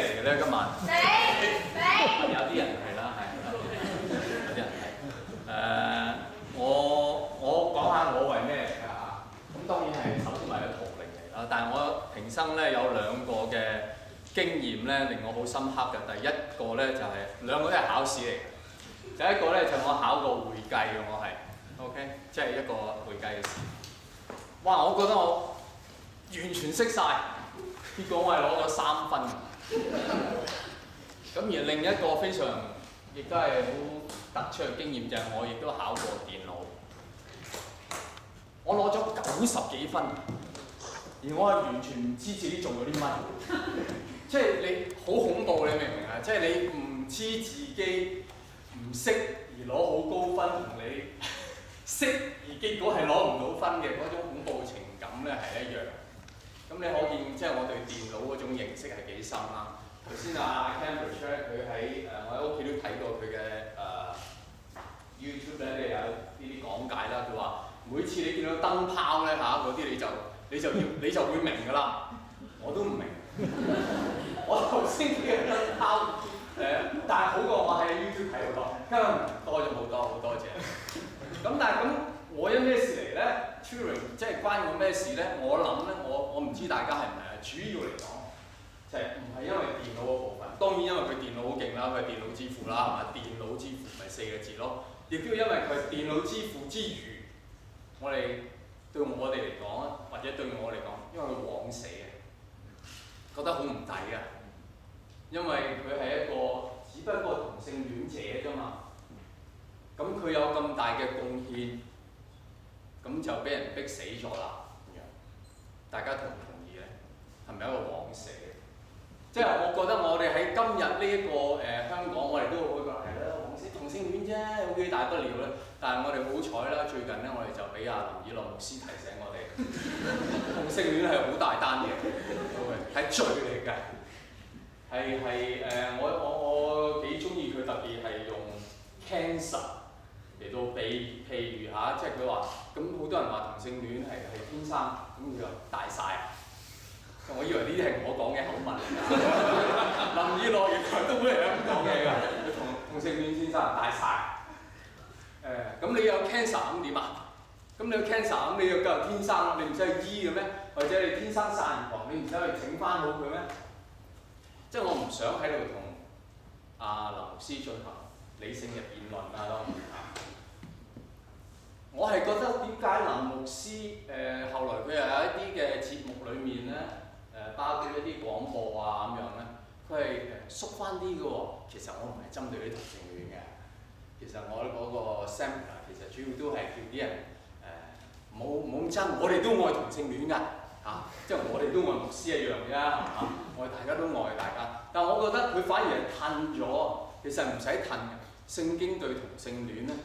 嚟嘅咧？今晚有啲人係啦，有啲人係我講下我為咩嚟㗎嚇。咁當然係首先為咗圖靈嚟啦，但係我平生咧有兩個嘅經驗咧令我好深刻嘅。第一個咧就係兩個都係考試嚟嘅。第一個咧就我考過會計嘅，我係 OK， 即係一個會計嘅試。哇！我覺得我完全識晒，結果我係攞咗3分。咁而另一個非常亦都係好突出嘅經驗就係我亦都考過電腦，我攞咗90幾分，而我係完全唔知自己做咗啲乜，即係你好恐怖，你明唔明啊？即係你唔知自己唔識而攞好高分，同你識而結果係攞唔到分嘅嗰種恐怖情感咧係一樣。咁你可見即係我對電腦嗰種認識係幾深啦。頭先阿 Cambridge 佢喺我喺屋企都睇過佢嘅YouTube 咧，有呢啲講解啦。佢話每次你見到燈泡咧嗰啲你就會明㗎啦。我都唔明。我頭先見嘅燈泡但係好過我喺 YouTube 睇好多，今日多咗好多，好多謝。咁但係咁我因咩事嚟咧 ？Turing 即係關我咩事咧？我諗咧，我唔知大家係唔係啊？主要嚟講就係唔係因為電腦嗰部分，當然因為佢電腦好勁啦，佢係電腦之父啦，係嘛？電腦之父咪4個字咯。亦都因為佢係電腦之父之餘，對我哋嚟講啊，或者對我嚟講，因為佢枉死啊，覺得好唔抵啊，因為佢係一個只不過同性戀者啫嘛。咁佢有咁大嘅貢獻，咁就俾人逼死咗啦。咁樣，大家同唔同意咧？係咪一個枉死？即係我覺得我哋喺今日呢一個香港，我哋都會覺得係啦，枉死同性戀啫，有幾大不了咧？但係我哋好彩啦，最近咧我哋就俾阿林以諾牧師提醒我哋，同性戀係好大單嘅，係罪嚟㗎。我幾中意佢，特別係用 cancer 嚟到譬如嚇，即係佢話咁好多人話同性戀係天生，咁佢話大晒。我以為呢啲係我講嘅口吻嚟㗎。林以諾原來都會係咁講嘢㗎，佢同性戀先生大晒。咁你有 cancer 咁點啊？咁你有 cancer 咁你又夠係天生，你唔使去醫嘅咩？或者你天生殺人狂，你唔使去整翻好佢咩？即係我唔想喺度同阿林牧師進行理性嘅辯論啦，當然嚇。我係覺得點解林牧師後來佢又有一啲嘅節目裡面咧包括一啲廣播啊咁樣咧，佢係縮翻啲嘅喎。其實我唔係針對啲同性戀嘅，其實我嗰個 seminar 其實主要都係叫啲人冇咁憎，我哋都愛同性戀㗎。即係我哋都愛牧師一樣啫，係嘛？我哋大家都愛大家，但係我覺得佢反而係褪咗，其實唔使褪嘅。聖經對同性戀咧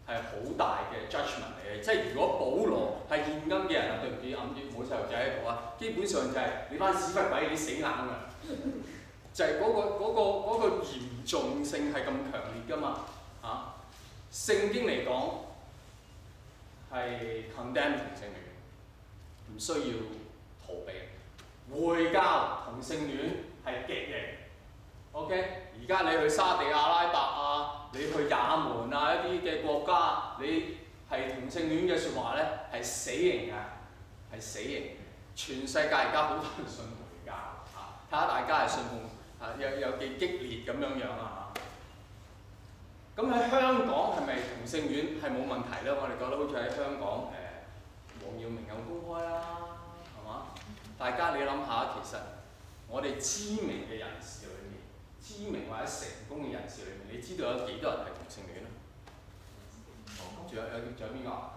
係好大嘅 judgment 嚟嘅，即係如果保羅係現今嘅人啊，對唔住，揞住冇細路仔喺度啊，基本上就係你班屎忽鬼，你死硬㗎，就係嗰個嚴重性係咁強烈㗎嘛聖經嚟講係 condemn 同性戀。唔需要逃避，回教同性戀係極刑。OK， 而家你去沙地阿拉伯啊，你去也門啊一啲嘅國家，你係同性戀嘅説話咧係死刑㗎，係死刑。全世界而家好多人信回教睇下大家係信奉有幾激烈咁樣啊咁喺香港係咪同性戀係冇問題咧？我哋覺得好似喺香港黃耀明有公開啦，係嘛？大家你諗下，其實我哋知名嘅人士裏面，知名或者成功嘅人士裏面，你知道有幾多人係同性戀啊？仲有邊個啊？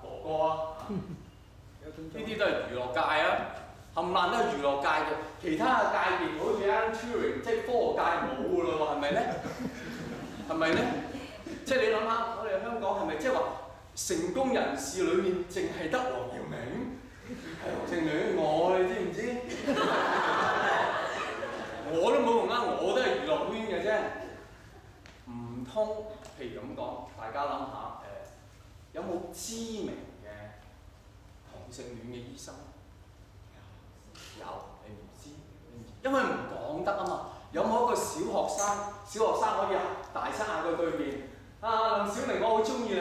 哥哥啊！呢啲都係娛樂界啊，冚唪唥都係娛樂界嘅。其他嘅界別好似 Alan Turing， 即係科學界冇㗎咯喎，係咪咧？係咪咧？即係你諗下，我哋香港係咪即係話？成功人士裏面淨係得黃耀明係同性戀，你知唔知？我都冇用啦，我都係娛樂圈嘅啫。唔通譬如咁講，大家諗下有冇知名嘅同性戀嘅醫生？有，你唔知，一因為唔講得啊嘛。有冇一個小學生可以大聲嗌佢對面啊，林小明我好中意你？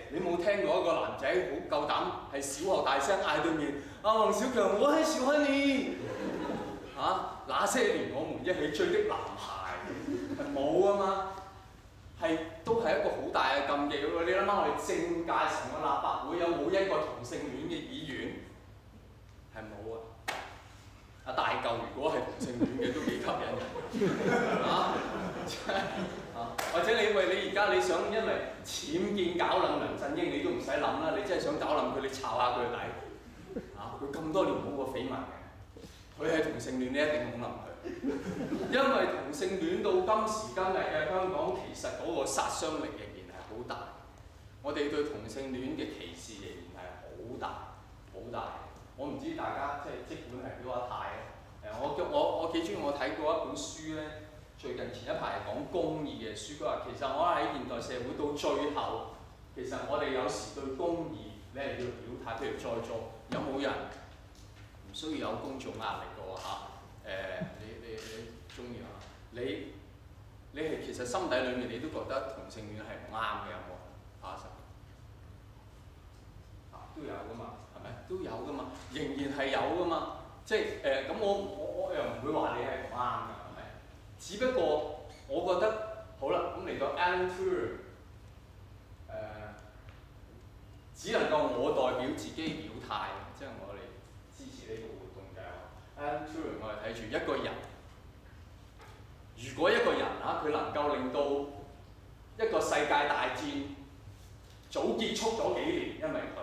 你冇聽過一個男仔好夠膽係小學大聲嗌對面啊，林小強我係小亨利那些年我們一起追的男孩係冇啊嘛，都係一個好大嘅禁忌喎。你諗下我哋政界成個立法會有冇一個同性戀嘅議員？係冇啊！大嚿如果係同性戀嘅都幾吸引人或者你而家你想因為僭建搞冧梁振英，你都唔使諗啦，你真係想搞冧佢，你抄下佢底佢咁多年冇個緋聞嘅，佢係同性戀，你一定恐冧佢，因為同性戀到今時今日嘅香港，其實嗰個殺傷力仍然係好大，我哋對同性戀嘅歧視仍然係好大好大。我唔知大家即管係表下態咧。我幾中意我睇過一本書咧，最近前一排係講公義嘅書。佢話其實我喺現代社會到最後，其實我哋有時對公義你係要表態。譬如在座有冇人唔需要有公眾壓力嘅喎你中意啊？你係其實心底裡面你都覺得同性戀係唔啱嘅，有冇啊？都有噶嘛，係咪？都有噶嘛，仍然係有噶嘛。即係咁我又唔會話你係唔啱㗎，係咪？只不過我覺得好啦，咁嚟到 Alan Turing 只能夠我代表自己表態，即係我哋支持呢個活動就係話 Alan Turing，我哋睇住一個人，如果一個人佢能夠令到一個世界大戰早結束咗幾年，因為佢。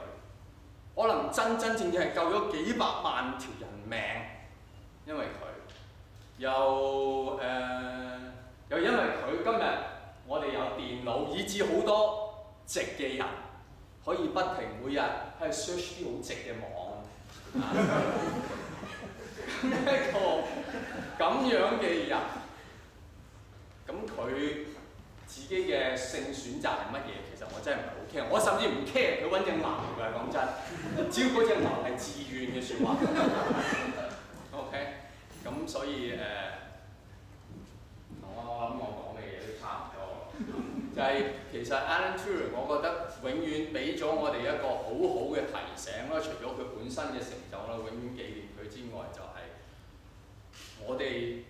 可能真正係救咗幾百萬條人命，因為佢又因為佢今日我哋有電腦，以致好多直嘅人可以不停每日喺度 search 啲好直嘅網，一個咁樣嘅人，咁佢自己嘅性選擇係乜嘢？其實我真係唔係好 care，我甚至唔 care 佢揾隻牛㗎，講真，只要嗰隻牛係自願嘅説話。OK， 咁所以我諗我講嘅嘢都差唔多，就係其實 Alan Turing， 我覺得永遠俾咗我哋一個好好嘅提醒啦。除咗佢本身嘅成就啦，永遠紀念佢之外，就係我哋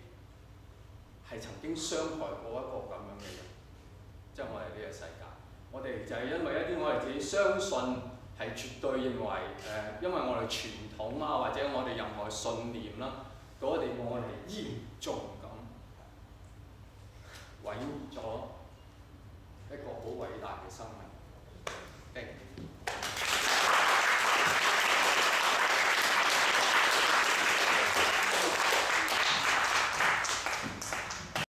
係曾經傷害過一個咁樣嘅人。即係我哋呢個世界，我哋就係因為一啲我哋自己相信係絕對認為因為我哋傳統或者我哋任何信念啦，嗰個地方我哋嚴重